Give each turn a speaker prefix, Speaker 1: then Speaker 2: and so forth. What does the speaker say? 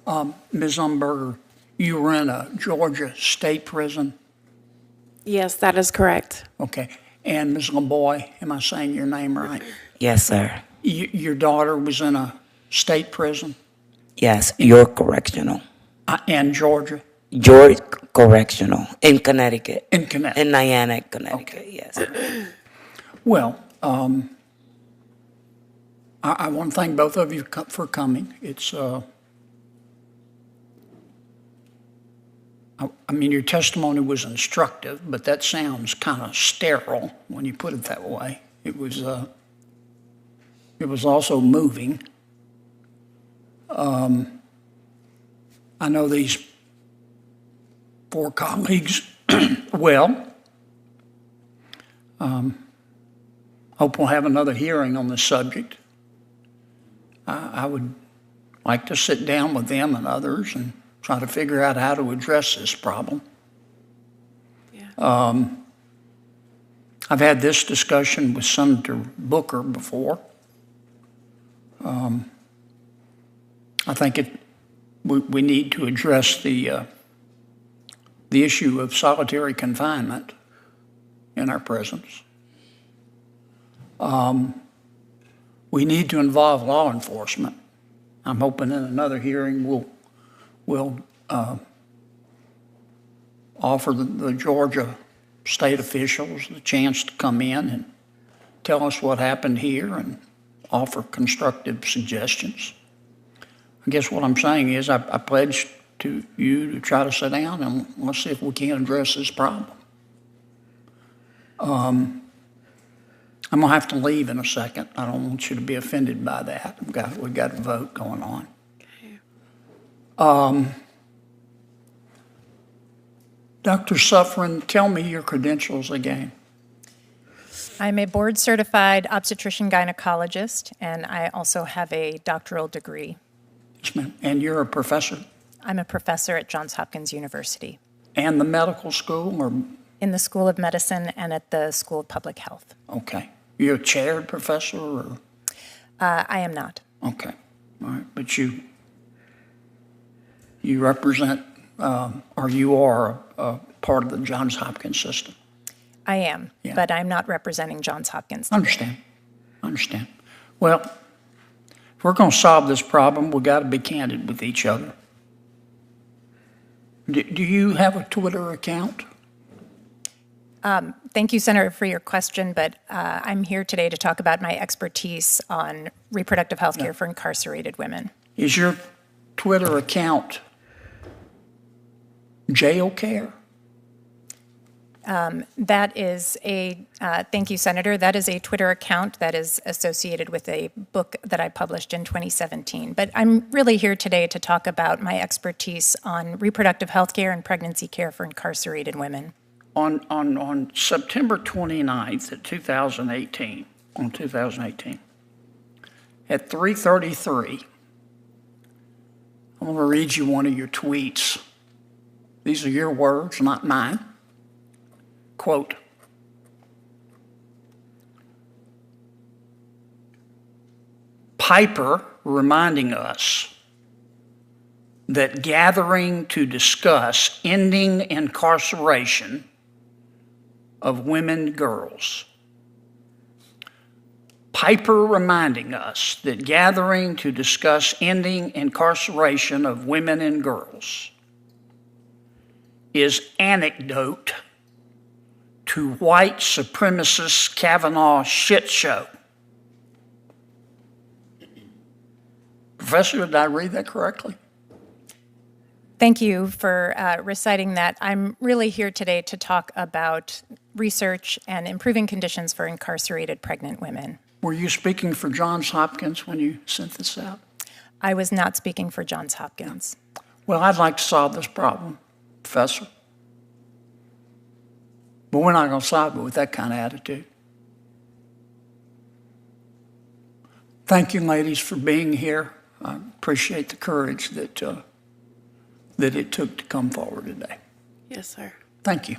Speaker 1: Ms. Umberger, you were in a Georgia state prison?
Speaker 2: Yes, that is correct.
Speaker 1: Okay. And Ms. LeBoy, am I saying your name right?
Speaker 3: Yes, sir.
Speaker 1: Your daughter was in a state prison?
Speaker 3: Yes, York Correctional.
Speaker 1: And Georgia?
Speaker 3: York Correctional in Connecticut.
Speaker 1: In Connecticut?
Speaker 3: In Niantic, Connecticut,
Speaker 1: Okay.
Speaker 3: yes.
Speaker 1: Well, I want to thank both of you for coming. It's, I mean, your testimony was instructive, but that sounds kind of sterile when you put it that way. It was also moving. I know these four colleagues well. Hope we'll have another hearing on this subject. I would like to sit down with them and others and try to figure out how to address this problem.
Speaker 2: Yeah.
Speaker 1: I've had this discussion with Senator Booker before. I think we need to address the issue of solitary confinement in our prisons. We need to involve law enforcement. I'm hoping in another hearing we'll offer the Georgia state officials the chance to come in and tell us what happened here and offer constructive suggestions. I guess what I'm saying is I pledge to you to try to sit down and let's see if we can address this problem. I'm going to have to leave in a second. I don't want you to be offended by that. We've got a vote going on.
Speaker 2: Okay.
Speaker 1: Dr. Suffren, tell me your credentials again.
Speaker 4: I'm a board-certified obstetrician gynecologist, and I also have a doctoral degree.
Speaker 1: Yes, ma'am. And you're a professor?
Speaker 4: I'm a professor at Johns Hopkins University.
Speaker 1: And the medical school, or?
Speaker 4: In the School of Medicine and at the School of Public Health.
Speaker 1: Okay. You're a chaired professor, or?
Speaker 4: I am not.
Speaker 1: Okay. All right. But you represent, or you are a part of the Johns Hopkins system?
Speaker 4: I am,
Speaker 1: Yeah.
Speaker 4: but I'm not representing Johns Hopkins
Speaker 1: I
Speaker 4: today.
Speaker 1: understand. Well, if we're going to solve this problem, we've got to be candid with each other. Do you have a Twitter account?
Speaker 4: Thank you, Senator, for your question, but I'm here today to talk about my expertise on reproductive health care for incarcerated women.
Speaker 1: Is your Twitter account jail care?
Speaker 4: That is thank you, Senator, that is a Twitter account that is associated with a book that I published in 2017. But I'm really here today to talk about my expertise on reproductive health care and pregnancy care for incarcerated women.
Speaker 1: On September 29th of 2018, at 3:33, I'm going to read you one of your tweets. These are your words, not mine. Quote, Piper reminding us that gathering to discuss ending incarceration of women girls. Piper reminding us that gathering to discuss ending incarceration of women and girls is anecdote to white supremacist Kavanaugh shit show. Professor, did I read that correctly?
Speaker 4: Thank you for reciting that. I'm really here today to talk about research and improving conditions for incarcerated pregnant women.
Speaker 1: Were you speaking for Johns Hopkins when you sent this out?
Speaker 4: I was not speaking for Johns Hopkins.
Speaker 1: Well, I'd like to solve this problem, Professor. But we're not going to solve it with that kind of attitude. Thank you, ladies, for being here. I appreciate the courage that it took to come forward today.
Speaker 2: Yes, sir.
Speaker 1: Thank you.